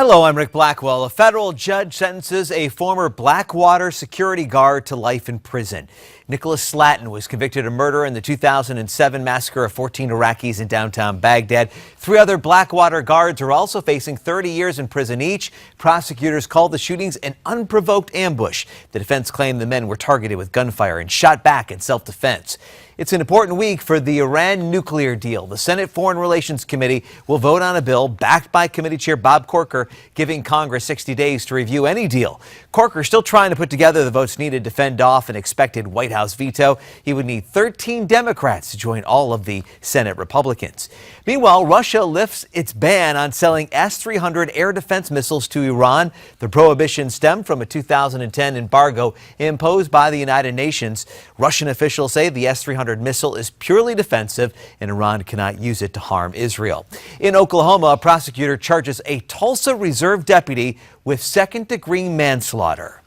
Hello, I'm Ric Blackwell. A federal judge sentences a former Blackwater security guard to life in prison. Nicholas Slatton was convicted of murder in the 2007 massacre of 14 Iraqis in downtown Baghdad. 3 other Blackwater guards are also facing 30 years in prison each. Prosecutors called the shootings an unprovoked ambush. The defense claimed the men were targeted with gunfire and shot back in self-defense. It's an important week for the Iran nuclear deal. The Senate Foreign Relations Committee will vote on a bill backed by Committee Chair Bob Corker, giving Congress 60 days to review any deal. Corker still trying to put together the votes needed to fend off an expected White House veto. He would need 13 Democrats to join all of the Senate Republicans. Meanwhile, Russia lifts its ban on selling S-300 air defense missiles to Iran. The prohibition stemmed from a 2010 embargo imposed by the United Nations. Russian officials say the S-300 missile is purely defensive and Iran cannot use it to harm Israel. In Oklahoma, a prosecutor charges a Tulsa Reserve deputy with second-degree manslaughter.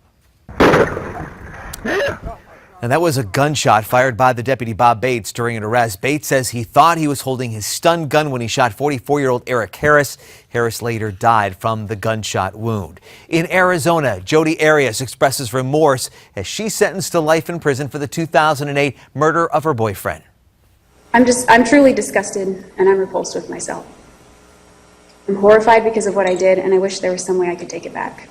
And that was a gunshot fired by the deputy Bob Bates during an arrest. Bates says he thought he was holding his stun gun when he shot 44-year-old Eric Harris. Harris later died from the gunshot wound. In Arizona, Jodi Arias expresses remorse as she's sentenced to life in prison for the 2008 murder of her boyfriend. I'm truly disgusted and I'm repulsed with myself. I'm horrified because of what I did, and I wish there was some way I could take it back.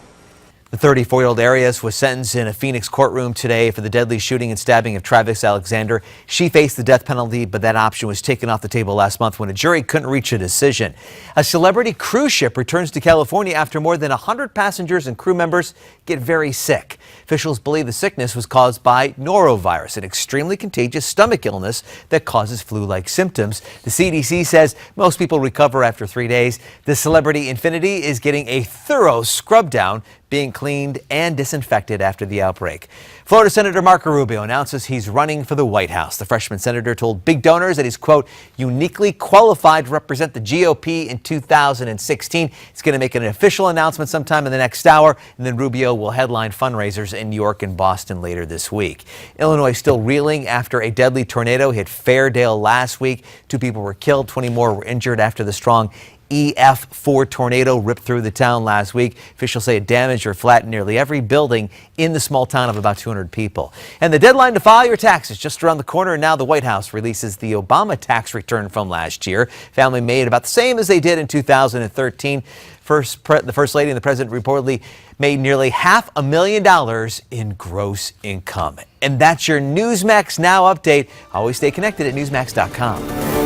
The 34-year-old Arias was sentenced in a Phoenix courtroom today for the deadly shooting and stabbing of Travis Alexander. She faced the death penalty, but that option was taken off the table last month when a jury couldn't reach a decision. A celebrity cruise ship returns to California after more than 100 passengers and crew members get very sick. Officials believe the sickness was caused by norovirus, an extremely contagious stomach illness that causes flu-like symptoms. The CDC says most people recover after 3 days. The Celebrity Infinity is getting a thorough scrub down, being cleaned and disinfected after the outbreak. Florida Senator Marco Rubio announces he's running for the White House. The freshman senator told big donors that he's, quote, uniquely qualified to represent the GOP in 2016. He's going to make an official announcement sometime in the next hour, and then Rubio will headline fundraisers in New York and Boston later this week. Illinois still reeling after a deadly tornado hit Fairdale last week. 2 people were killed, 20 more were injured after the strong EF4 tornado ripped through the town last week. Officials say it damaged or flattened nearly every building in the small town of about 200 people. And the deadline to file your taxes just around the corner, and now the White House releases the Obama tax return from last year. Family made about the same as they did in 2013. The First Lady and the President reportedly made nearly $500,000 in gross income. And that's your Newsmax Now update. Always stay connected at Newsmax.com.